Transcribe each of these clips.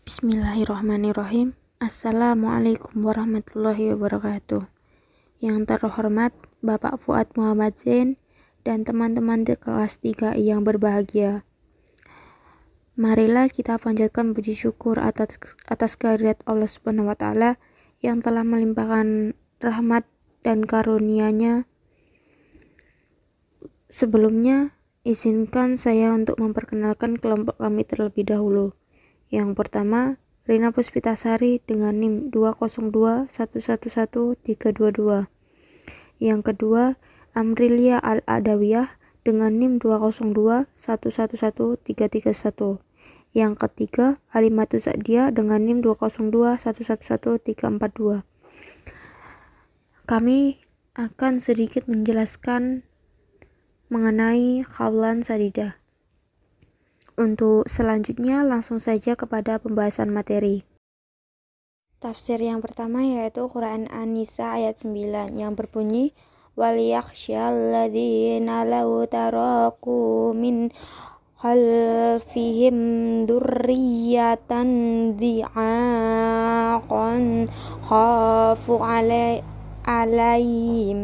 Bismillahirrahmanirrahim. Assalamualaikum warahmatullahi wabarakatuh. Yang terhormat Bapak Fuad Muhammad Zain dan teman-teman di kelas 3 yang berbahagia. Marilah kita panjatkan puji syukur atas kehadirat Allah Subhanahu wa taala yang telah melimpahkan rahmat dan karunia-Nya. Sebelumnya, izinkan saya untuk memperkenalkan kelompok kami terlebih dahulu. Yang pertama, Rina Puspitasari dengan NIM 202111322. Yang kedua, Amrilia Al-Adawiyah dengan NIM 202111331. Yang ketiga, Alimatus Sa'diyah dengan NIM 202111342. Kami akan sedikit menjelaskan mengenai Khawlan Sadidah. Untuk selanjutnya langsung saja kepada pembahasan materi. Tafsir yang pertama yaitu Quran An-Nisa ayat 9 yang berbunyi وَلْيَخْشَيَ لَوْ تَرَكُوا مِنْ خَلْفِهِمْ ذُرِّيَّةً ضِعَافًا خَافُوا عَلَيْهِمْ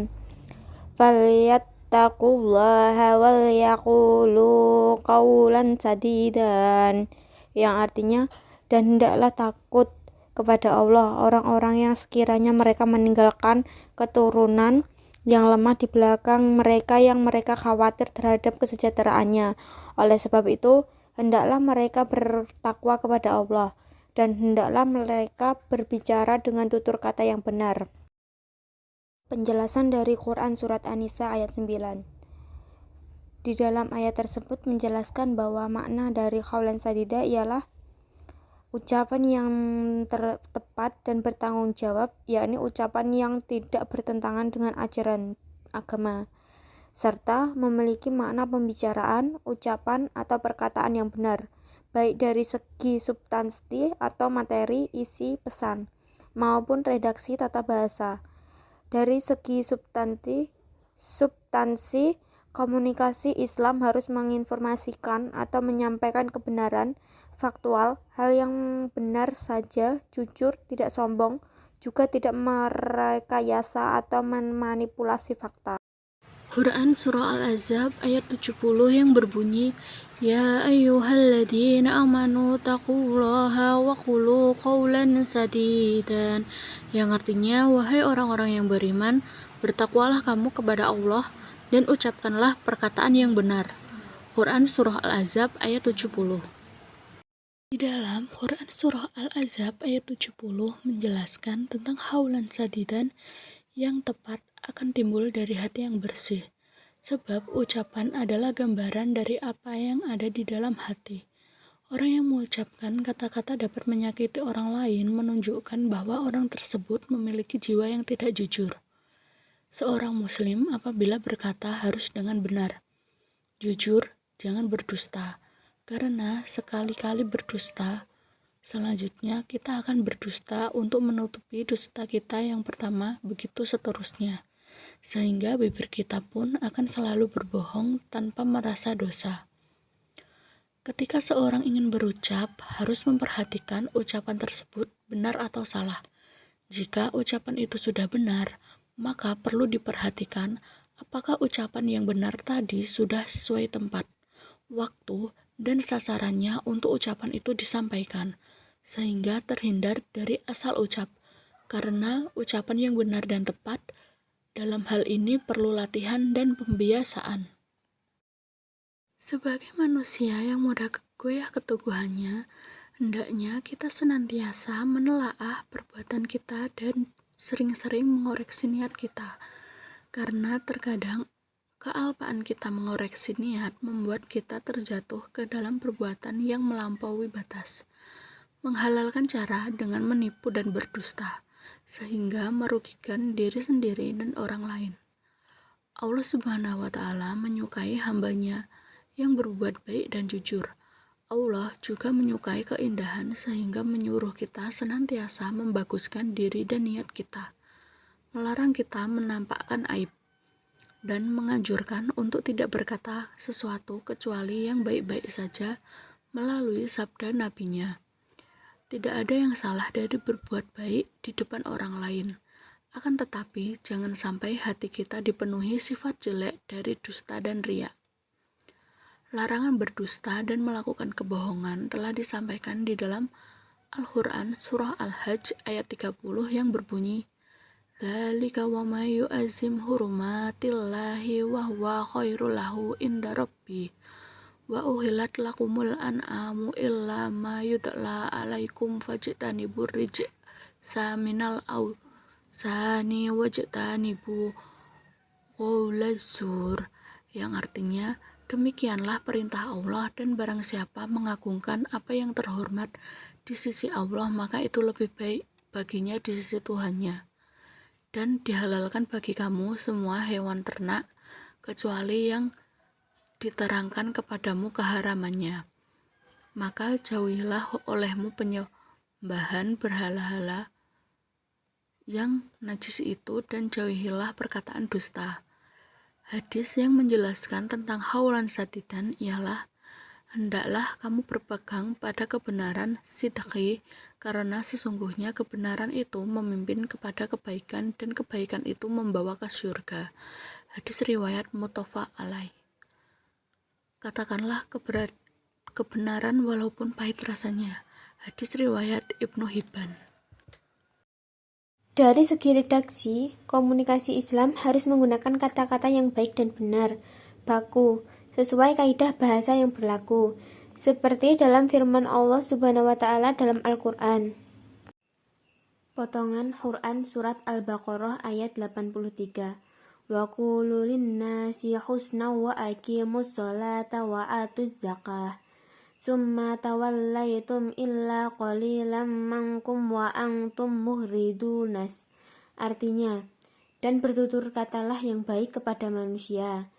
Fattaqullaha wal yaqulu qawlan sadidan, yang artinya, dan hendaklah takut kepada Allah orang-orang yang sekiranya mereka meninggalkan keturunan yang lemah di belakang mereka yang mereka khawatir terhadap kesejahteraannya. Oleh sebab itu, hendaklah mereka bertakwa kepada Allah dan hendaklah mereka berbicara dengan tutur kata yang benar. Penjelasan dari Quran Surat An-Nisa ayat 9. Di dalam ayat tersebut menjelaskan bahwa makna dari Khawlan Sadidah ialah ucapan yang tepat dan bertanggung jawab, yakni ucapan yang tidak bertentangan dengan ajaran agama, serta memiliki makna pembicaraan, ucapan, atau perkataan yang benar, baik dari segi substansi atau materi isi pesan, maupun redaksi tata bahasa. Dari segi substansi, komunikasi Islam harus menginformasikan atau menyampaikan kebenaran, faktual, hal yang benar saja, jujur, tidak sombong, juga tidak merekayasa atau memanipulasi fakta. Quran Surah Al-Ahzab ayat 70 yang berbunyi, Ya ayyuhalladzina amanu taqullaha wa qulu qawlan sadidan, yang artinya, wahai orang-orang yang beriman, bertakwalah kamu kepada Allah dan ucapkanlah perkataan yang benar. Quran Surah Al-Ahzab ayat 70. Di dalam Quran Surah Al-Ahzab ayat 70 menjelaskan tentang haulan sadidan yang tepat akan timbul dari hati yang bersih, sebab ucapan adalah gambaran dari apa yang ada di dalam hati. Orang yang mengucapkan kata-kata dapat menyakiti orang lain, menunjukkan bahwa orang tersebut memiliki jiwa yang tidak jujur. Seorang muslim apabila berkata harus dengan benar, jujur, jangan berdusta, karena sekali-kali berdusta, selanjutnya kita akan berdusta untuk menutupi dusta kita yang pertama, begitu seterusnya. Sehingga bibir kita pun akan selalu berbohong tanpa merasa dosa. Ketika seorang ingin berucap, harus memperhatikan ucapan tersebut benar atau salah. Jika ucapan itu sudah benar, maka perlu diperhatikan apakah ucapan yang benar tadi sudah sesuai tempat, waktu, dan sasarannya untuk ucapan itu disampaikan, sehingga terhindar dari asal ucap, karena ucapan yang benar dan tepat dalam hal ini perlu latihan dan pembiasaan. Sebagai manusia yang mudah goyah keteguhannya, hendaknya kita senantiasa menelaah perbuatan kita dan sering-sering mengoreksi niat kita, karena terkadang kealpaan kita mengoreksi niat membuat kita terjatuh ke dalam perbuatan yang melampaui batas, menghalalkan cara dengan menipu dan berdusta, sehingga merugikan diri sendiri dan orang lain. Allah Subhanahu wa Ta'ala menyukai hambanya yang berbuat baik dan jujur. Allah juga menyukai keindahan sehingga menyuruh kita senantiasa membaguskan diri dan niat kita, melarang kita menampakkan aib, dan menganjurkan untuk tidak berkata sesuatu kecuali yang baik-baik saja melalui sabda nabinya. Tidak ada yang salah dari berbuat baik di depan orang lain. Akan tetapi, jangan sampai hati kita dipenuhi sifat jelek dari dusta dan riya. Larangan berdusta dan melakukan kebohongan telah disampaikan di dalam Al-Quran Surah Al-Hajj ayat 30 yang berbunyi, Dzalika wa may yu'azzim hurumatillahi wa huwa khairul lahu inda rabbih wa uhillat lakumul an'amu illa ma yudla alaikum fajtanibur rijsa minal awsani wajtanibu qaulaz zur, yang artinya demikianlah perintah Allah, dan barang siapa mengagungkan apa yang terhormat di sisi Allah maka itu lebih baik baginya di sisi Tuhannya. Dan dihalalkan bagi kamu semua hewan ternak kecuali yang diterangkan kepadamu keharamannya. Maka jauhilah olehmu penyembahan berhala-hala yang najis itu, dan jauhilah perkataan dusta. Hadis yang menjelaskan tentang haulan sadidan ialah, hendaklah kamu berpegang pada kebenaran sidqi, karena sesungguhnya kebenaran itu memimpin kepada kebaikan dan kebaikan itu membawa ke surga. Hadis riwayat muttafaq alaih. Katakanlah kebenaran walaupun pahit rasanya. Hadis riwayat Ibnu Hibban. Dari segi redaksi, komunikasi Islam harus menggunakan kata-kata yang baik dan benar, baku, sesuai kaidah bahasa yang berlaku, seperti dalam firman Allah Subhanahu wa Ta'ala dalam Al-Quran. Potongan Quran Surat Al-Baqarah ayat 83. Wa qulu linnasi husna wa aqimus sholata wa atuz zakah. Summa tawallaitum illa qalilam mankum wa antum muhridunas. Artinya, dan bertutur katalah yang baik kepada manusia.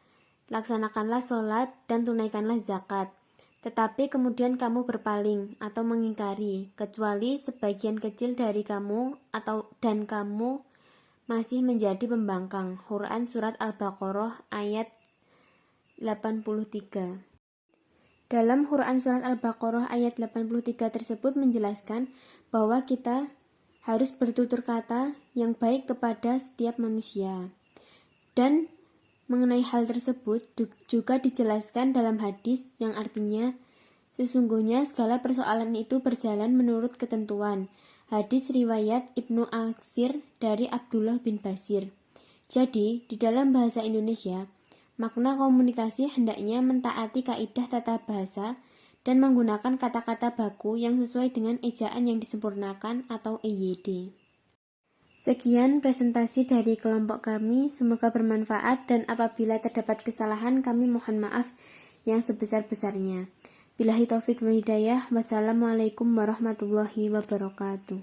Laksanakanlah sholat dan tunaikanlah zakat. Tetapi kemudian kamu berpaling atau mengingkari, kecuali sebagian kecil dari kamu dan kamu masih menjadi pembangkang. Quran Surat Al-Baqarah ayat 83. Dalam Quran Surat Al-Baqarah ayat 83 tersebut menjelaskan bahwa kita harus bertutur kata yang baik kepada setiap manusia. Dan mengenai hal tersebut juga dijelaskan dalam hadis yang artinya, sesungguhnya segala persoalan itu berjalan menurut ketentuan. Hadis riwayat Ibnu Aksir dari Abdullah bin Basir. Jadi, di dalam bahasa Indonesia, makna komunikasi hendaknya mentaati kaidah tata bahasa dan menggunakan kata-kata baku yang sesuai dengan ejaan yang disempurnakan atau EYD. Sekian presentasi dari kelompok kami, semoga bermanfaat, dan apabila terdapat kesalahan kami mohon maaf yang sebesar-besarnya. Billahi taufik wal hidayah. Wassalamualaikum warahmatullahi wabarakatuh.